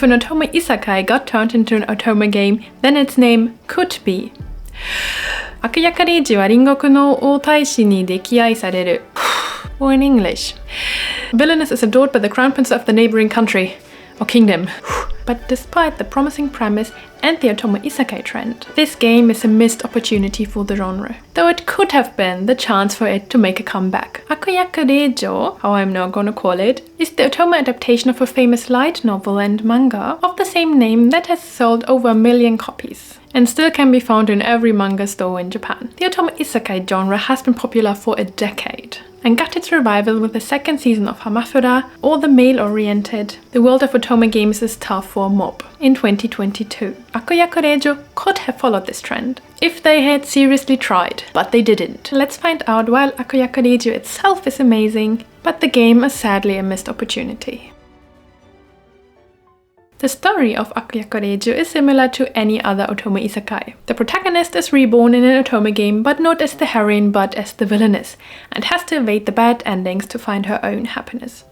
If an Otome isekai got turned into an Otome game, then its name could be Akuyaku Reijou は隣国のOutaishiに溺愛される or in English, Villainess is adored by the crown prince of the neighboring country or kingdom. But despite the promising premise and the Otome isekai trend, this game is a missed opportunity for the genre, though it could have been the chance for it to make a comeback. Akuyaku Reijou, how I'm now gonna call it, is the Otome adaptation of a famous light novel and manga of the same name that has sold over 1 million copies and still can be found in every manga store in Japan. The Otome isekai genre has been popular for a decade and got its revival with the second season of Hamafura, or the male-oriented The World of Otome Games is Tough for a Mob in 2022. Akuyaku Reijou could have followed this trend if they had seriously tried, but they didn't. Let's find out why Akuyaku Reijou itself is amazing, but the game is sadly a missed opportunity. The story of Akuyaku Reijou is similar to any other Otome isekai. The protagonist is reborn in an Otome game, but not as the heroine but as the villainess, and has to evade the bad endings to find her own happiness.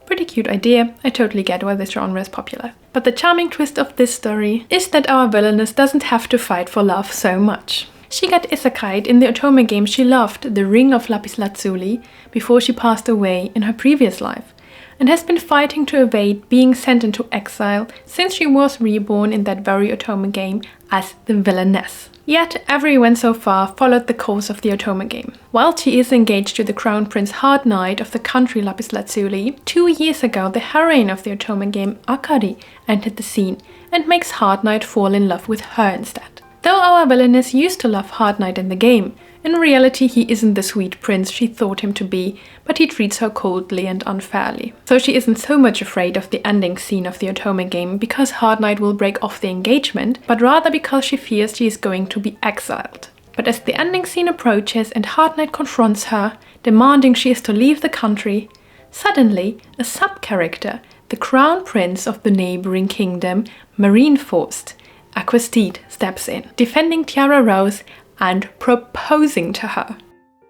Pretty cute idea, I totally get why this genre is popular. But the charming twist of this story is that our villainess doesn't have to fight for love so much. She got isekai'd in the Otome game she loved, the Ring of Lapis Lazuli, before she passed away in her previous life, and has been fighting to evade being sent into exile since she was reborn in that very Otome game as the villainess. Yet everyone so far followed the course of the Otome game. While she is engaged to the Crown Prince Hard Knight of the country Lapis Lazuli, 2 years ago the heroine of the Otome game, Akari, entered the scene and makes Hard Knight fall in love with her instead. Though our villainess used to love Hard Knight in the game, in reality he isn't the sweet prince she thought him to be, but he treats her coldly and unfairly. So she isn't so much afraid of the ending scene of the Otome game because Hard Knight will break off the engagement, but rather because she fears she is going to be exiled. But as the ending scene approaches and Hard Knight confronts her, demanding she is to leave the country, suddenly a sub-character, the crown prince of the neighboring kingdom, Marineford, Aquastide, steps in, defending Tiara Rose and proposing to her.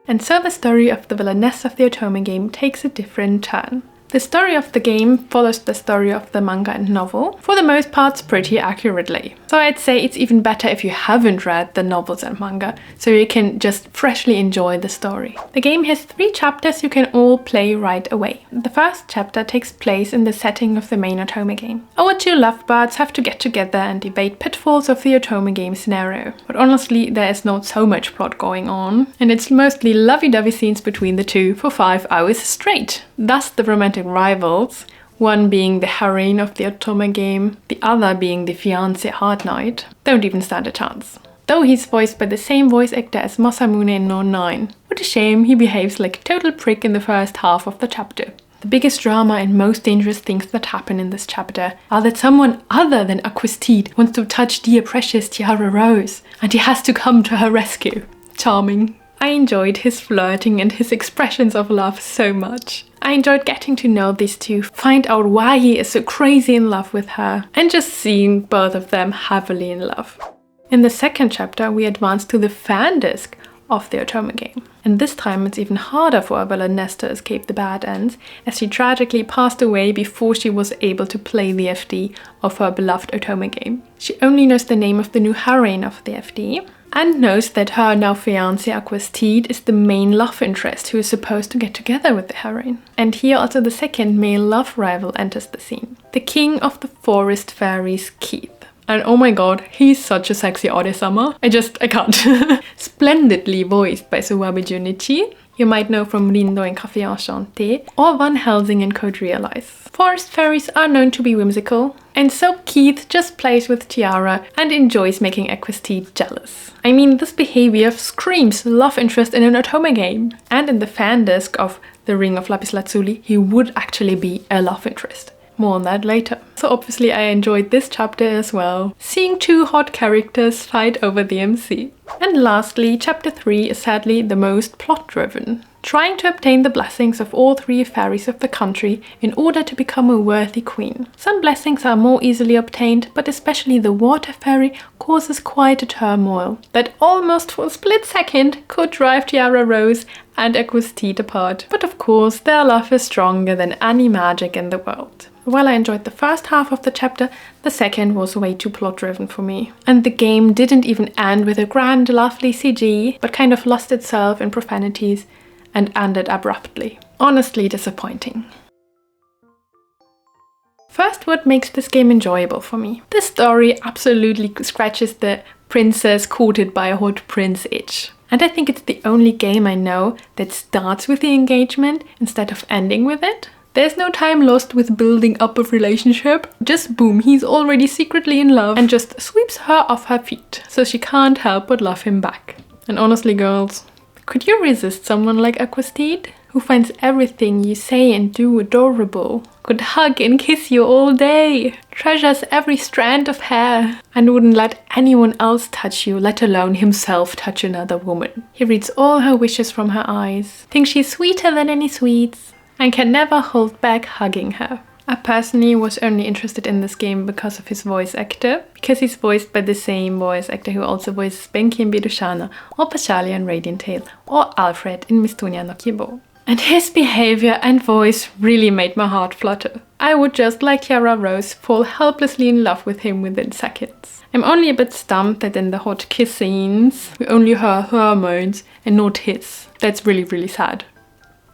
And so the story of the villainess of the Otome game takes a different turn. The story of the game follows the story of the manga and novel, for the most parts pretty accurately. So I'd say it's even better if you haven't read the novels and manga, so you can just freshly enjoy the story. The game has 3 chapters you can all play right away. The first chapter takes place in the setting of the main Otome game. Our 2 lovebirds have to get together and debate pitfalls of the Otome game scenario. But honestly, there is not so much plot going on, and it's mostly lovey-dovey scenes between the two for 5 hours straight. Thus the romantic rivals, one being the heroine of the Otome game, the other being the fiancé Hard Knight, don't even stand a chance. Though he's voiced by the same voice actor as Masamune in No 9. What a shame, he behaves like a total prick in the first half of the chapter. The biggest drama and most dangerous things that happen in this chapter are that someone other than Aquastide wants to touch dear precious Tiara Rose, and he has to come to her rescue. Charming. I enjoyed his flirting and his expressions of love so much. I enjoyed getting to know these two, find out why he is so crazy in love with her, and just seeing both of them heavily in love. In the second chapter, we advance to the fan disc of the Otome game. And this time it's even harder for our villainess to escape the bad ends, as she tragically passed away before she was able to play the FD of her beloved Otome game. She only knows the name of the new heroine of the FD, and knows that her now fiancé Aquastide is the main love interest who is supposed to get together with the heroine. And here also the second male love rival enters the scene. The king of the forest fairies, Keith. And oh my god, he's such a sexy Ode-sama. I can't. Splendidly voiced by Suwabe Junichi. You might know from Rindo in Café Enchanté, or Van Helsing in Code Realize. Forest fairies are known to be whimsical, and so Keith just plays with Tiara and enjoys making Aquastide jealous. I mean, this behavior screams love interest in an Otome game. And in the fan disc of The Ring of Lapis Lazuli, he would actually be a love interest. More on that later. So obviously I enjoyed this chapter as well, seeing 2 hot characters fight over the MC. And lastly, chapter 3 is sadly the most plot-driven, trying to obtain the blessings of all 3 fairies of the country in order to become a worthy queen. Some blessings are more easily obtained, but especially the water fairy causes quite a turmoil that almost for a split second could drive Tiara Rose and Aquastide apart. But of course, their love is stronger than any magic in the world. While I enjoyed the first half of the chapter, the second was way too plot-driven for me. And the game didn't even end with a grand, lovely CG, but kind of lost itself in profanities and ended abruptly. Honestly disappointing. First, what makes this game enjoyable for me? The story absolutely scratches the princess courted by a hot prince itch. And I think it's the only game I know that starts with the engagement instead of ending with it. There's no time lost with building up a relationship. Just boom, he's already secretly in love and just sweeps her off her feet, so she can't help but love him back. And honestly, girls, could you resist someone like Aquastide, who finds everything you say and do adorable, could hug and kiss you all day, treasures every strand of hair, and wouldn't let anyone else touch you, let alone himself touch another woman? He reads all her wishes from her eyes, thinks she's sweeter than any sweets, and can never hold back hugging her. I personally was only interested in this game because of his voice actor, because he's voiced by the same voice actor who also voices Benki in Birushana, or Pashalia in Radiant Tail, or Alfred in Mistonia no Kibo. And his behavior and voice really made my heart flutter. I would just, like Tiara Rose, fall helplessly in love with him within seconds. I'm only a bit stumped that in the hot kiss scenes, we only hear her moans and not his. That's really, really sad.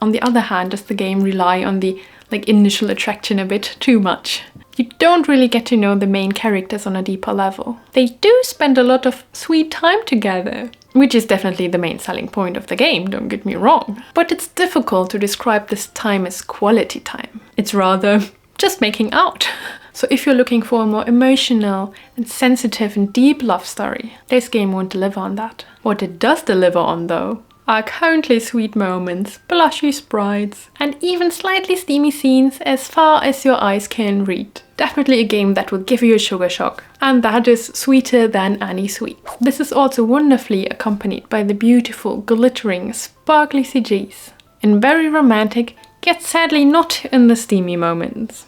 On the other hand, does the game rely on the initial attraction a bit too much? You don't really get to know the main characters on a deeper level. They do spend a lot of sweet time together, which is definitely the main selling point of the game, don't get me wrong. But it's difficult to describe this time as quality time. It's rather just making out. So if you're looking for a more emotional and sensitive and deep love story, this game won't deliver on that. What it does deliver on, though, are countless sweet moments, blushy sprites, and even slightly steamy scenes as far as your eyes can read. Definitely a game that will give you a sugar shock, and that is sweeter than any sweet. This is also wonderfully accompanied by the beautiful, glittering, sparkly CGs, and very romantic, yet sadly not in the steamy moments.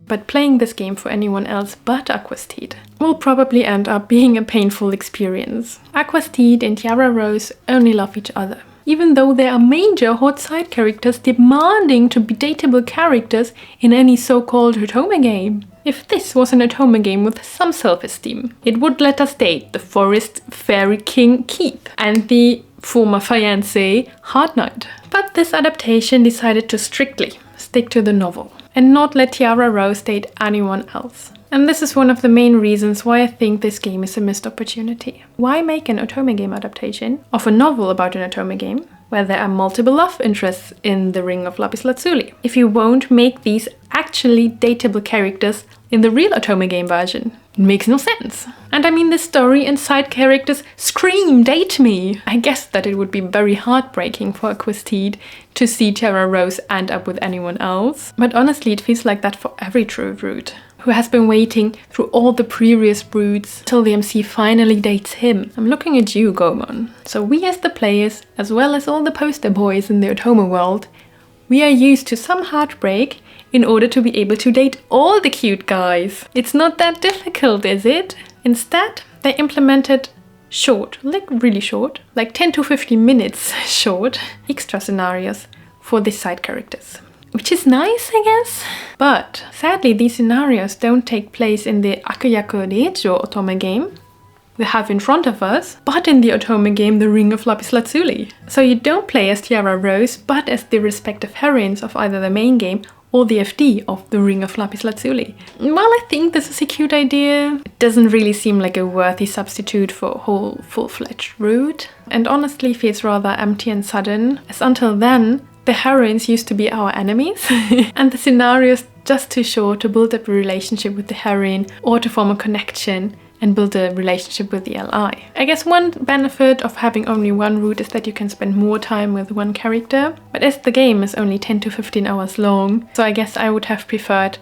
But playing this game for anyone else but Aquastide will probably end up being a painful experience. Aquastide and Tiara Rose only love each other, even though there are major hot side characters demanding to be dateable characters in any so-called Otome game. If this was an Otome game with some self-esteem, it would let us date the forest fairy king Keith and the former fiancé Hard Knight. But this adaptation decided to strictly stick to the novel and not let Tiara Rose date anyone else. And this is one of the main reasons why I think this game is a missed opportunity. Why make an Otome game adaptation of a novel about an Otome game where there are multiple love interests in the Ring of Lapis Lazuli if you won't make these actually dateable characters in the real Otome game version? It makes no sense. And I mean, the story and side characters scream date me. I guess that it would be very heartbreaking for Aquastide to see Tiara Rose end up with anyone else. But honestly, it feels like that for every true brood who has been waiting through all the previous broods till the MC finally dates him. I'm looking at you, Gomon. So we as the players, as well as all the poster boys in the Otome world, we are used to some heartbreak in order to be able to date all the cute guys. It's not that difficult, is it? Instead, they implemented short, like really short, like 10 to 15 minutes short, extra scenarios for the side characters. Which is nice, I guess. But sadly, these scenarios don't take place in the Akuyaku Reijou Otome game we have in front of us, but in the Otome game, the Ring of Lapis Lazuli. So you don't play as Tiara Rose, but as the respective heroines of either the main game or the FD of the Ring of Lapis Lazuli. While I think this is a cute idea, it doesn't really seem like a worthy substitute for a whole full-fledged route, and honestly feels rather empty and sudden, as until then, the heroines used to be our enemies, and the scenarios just too short to build up a relationship with the heroine or to form a connection and build a relationship with the LI. I guess one benefit of having only one route is that you can spend more time with one character, but as the game is only 10 to 15 hours long, so I guess I would have preferred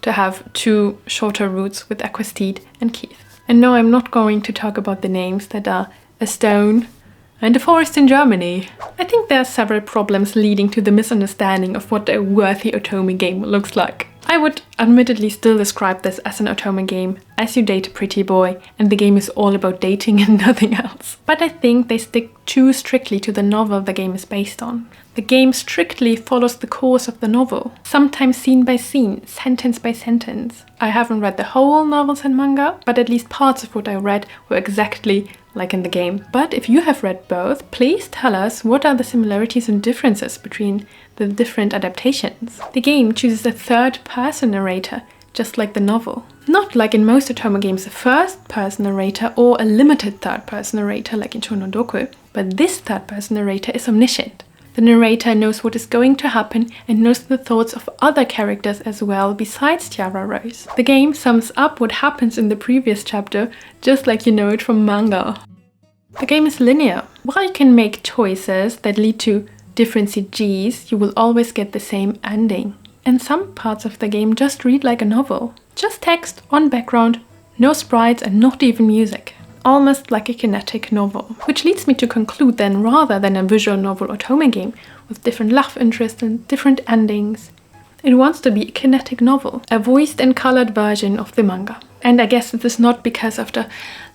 to have two shorter routes with Aquastide and Keith. And no, I'm not going to talk about the names that are a stone and a forest in Germany. I think there are several problems leading to the misunderstanding of what a worthy Otome game looks like. I would admittedly still describe this as an Otome game, as you date a pretty boy, and the game is all about dating and nothing else. But I think they stick too strictly to the novel the game is based on. The game strictly follows the course of the novel, sometimes scene by scene, sentence by sentence. I haven't read the whole novels and manga, but at least parts of what I read were exactly like in the game. But if you have read both, please tell us what are the similarities and differences between the different adaptations. The game chooses a third-person narrator, just like the novel. Not like in most Otome games a first-person narrator or a limited third-person narrator like in Shonodoku, but this third-person narrator is omniscient. The narrator knows what is going to happen and knows the thoughts of other characters as well besides Tiara Rose. The game sums up what happens in the previous chapter, just like you know it from manga. The game is linear. While you can make choices that lead to different CGs, you will always get the same ending. And some parts of the game just read like a novel. Just text on background, no sprites and not even music. Almost like a kinetic novel. Which leads me to conclude then, rather than a visual novel Otome game with different love interests and different endings, it wants to be a kinetic novel, a voiced and colored version of the manga. And I guess it is not because after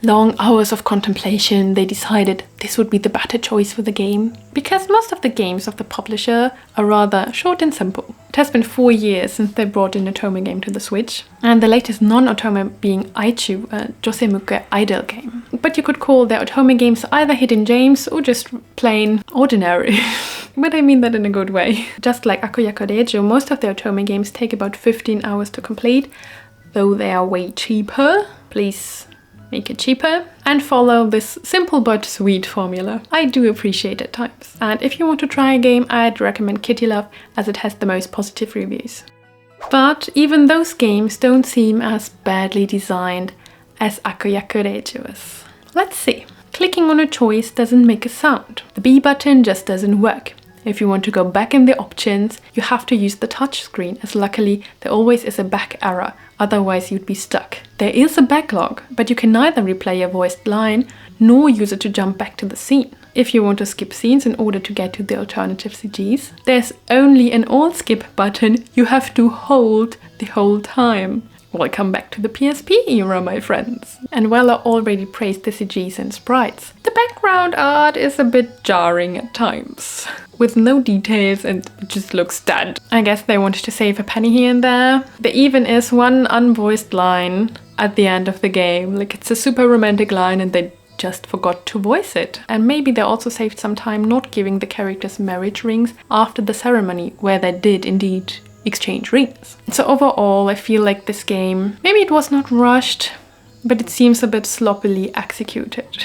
long hours of contemplation they decided this would be the better choice for the game. Because most of the games of the publisher are rather short and simple. It has been 4 years since they brought in a Otome game to the Switch. And the latest non-Otome being Reijou, a Josemuke idol game. But you could call their Otome games either hidden gems or just plain ordinary. But I mean that in a good way. Just like Akuyaku Reijou, most of their Otome games take about 15 hours to complete, though they are way cheaper. Please make it cheaper and follow this simple but sweet formula. I do appreciate at times. And if you want to try a game, I'd recommend Kitty Love as it has the most positive reviews. But even those games don't seem as badly designed as Akuyaku Reijou is. Let's see. Clicking on a choice doesn't make a sound. The B button just doesn't work. If you want to go back in the options, you have to use the touchscreen, as luckily there always is a back arrow, otherwise you'd be stuck. There is a backlog, but you can neither replay a voiced line nor use it to jump back to the scene. If you want to skip scenes in order to get to the alternative CGs, there's only an all skip button you have to hold the whole time. Welcome back to the PSP era, my friends. And while I already praised the CGs and sprites, the background art is a bit jarring at times. With no details and it just looks dead. I guess they wanted to save a penny here and there. There even is one unvoiced line at the end of the game. Like, it's a super romantic line and they just forgot to voice it. And maybe they also saved some time not giving the characters marriage rings after the ceremony, where they did indeed exchange rings. So overall, I feel like this game, maybe it was not rushed, but it seems a bit sloppily executed.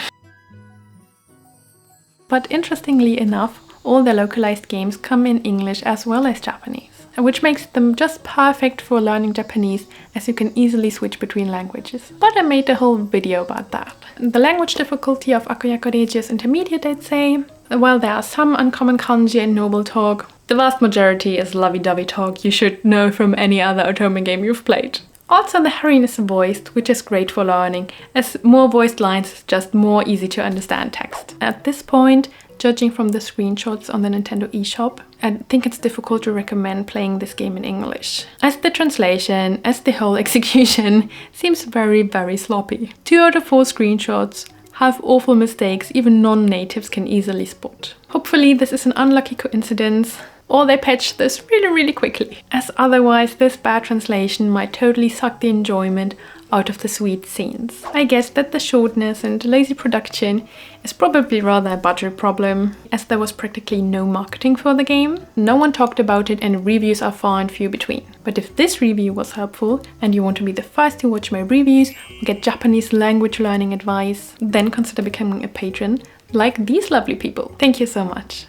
But interestingly enough, all the localized games come in English as well as Japanese, which makes them just perfect for learning Japanese, as you can easily switch between languages. But I made a whole video about that. The language difficulty of Akuyaku Reijou is intermediate, I'd say. While there are some uncommon kanji and noble talk, the vast majority is lovey-dovey talk you should know from any other Otome game you've played. Also, the heroine is voiced, which is great for learning, as more voiced lines is just more easy to understand text. At this point, judging from the screenshots on the Nintendo eShop, I think it's difficult to recommend playing this game in English, as the translation, as the whole execution, seems very, very sloppy. 2 out of 4 screenshots have awful mistakes even non-natives can easily spot. Hopefully this is an unlucky coincidence, or they patch this really quickly, as otherwise this bad translation might totally suck the enjoyment out of the sweet scenes. I guess that the shortness and lazy production is probably rather a budget problem, as there was practically no marketing for the game. No one talked about it and reviews are far and few between. But if this review was helpful and you want to be the first to watch my reviews or get Japanese language learning advice, then consider becoming a patron like these lovely people. Thank you so much.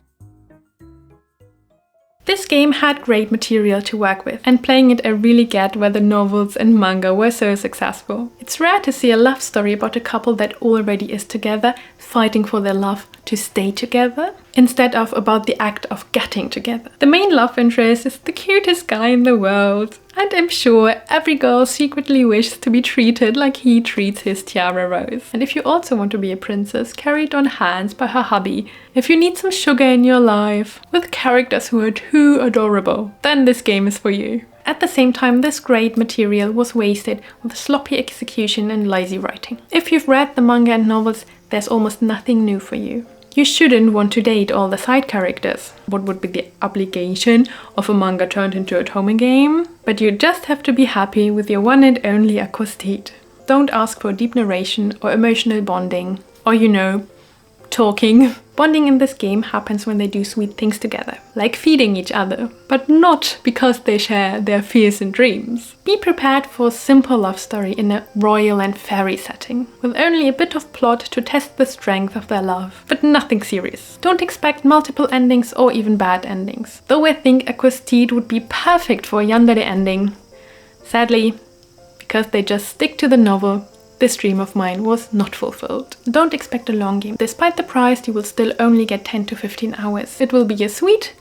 This game had great material to work with, and playing it I really get why the novels and manga were so successful. It's rare to see a love story about a couple that already is together, fighting for their love to stay together, instead of about the act of getting together. The main love interest is the cutest guy in the world, and I'm sure every girl secretly wishes to be treated like he treats his Tiara Rose. And if you also want to be a princess carried on hands by her hubby, if you need some sugar in your life, with characters who are too adorable, then this game is for you. At the same time, this great material was wasted with sloppy execution and lazy writing. If you've read the manga and novels, there's almost nothing new for you. You shouldn't want to date all the side characters. What would be the obligation of a manga turned into a Otome game? But you just have to be happy with your one and only Akostid. Don't ask for deep narration or emotional bonding, or talking. Bonding in this game happens when they do sweet things together, like feeding each other, but not because they share their fears and dreams. Be prepared for a simple love story in a royal and fairy setting, with only a bit of plot to test the strength of their love, but nothing serious. Don't expect multiple endings or even bad endings, though I think Akostid would be perfect for a yandere ending. Sadly, because they just stick to the novel, this dream of mine was not fulfilled. Don't expect a long game. Despite the price, you will still only get 10 to 15 hours. It will be a sweet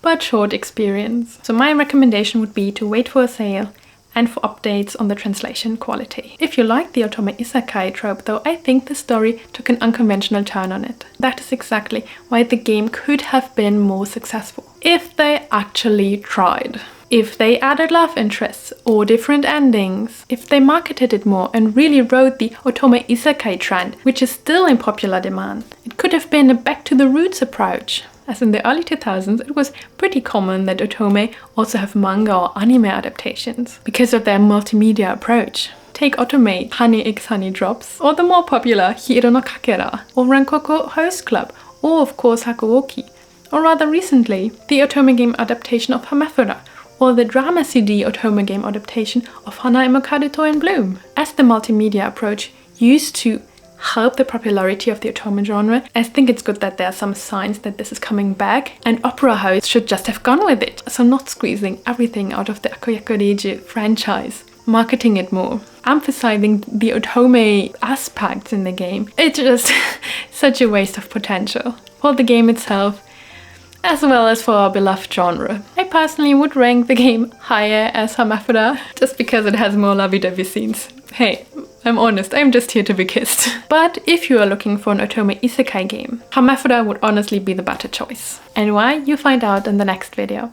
but short experience. So my recommendation would be to wait for a sale and for updates on the translation quality. If you like the Otome isekai trope though, I think the story took an unconventional turn on it. That is exactly why the game could have been more successful. If they actually tried. If they added love interests or different endings, if they marketed it more and really rode the Otome isekai trend, which is still in popular demand, it could have been a back to the roots approach. As in the early 2000s, it was pretty common that Otome also have manga or anime adaptations because of their multimedia approach. Take Otome Honey X Honey Drops, or the more popular Hiro no Kakera, or Rankoku Host Club, or of course Hakuoki, or rather recently, the Otome game adaptation of Hamafuda, or the drama CD Otome game adaptation of Hana Emokaduto in Bloom. As the multimedia approach used to help the popularity of the Otome genre, I think it's good that there are some signs that this is coming back, and Opera House should just have gone with it, so not squeezing everything out of the Akuyaku Reijou franchise, marketing it more, emphasizing the Otome aspects in the game. It's just such a waste of potential for the game itself, as well as for our beloved genre. I personally would rank the game higher as Hamafuda, just because it has more lovey-dovey scenes. Hey, I'm honest, I'm just here to be kissed. But if you are looking for an Otome isekai game, Hamafuda would honestly be the better choice. And why? You find out in the next video.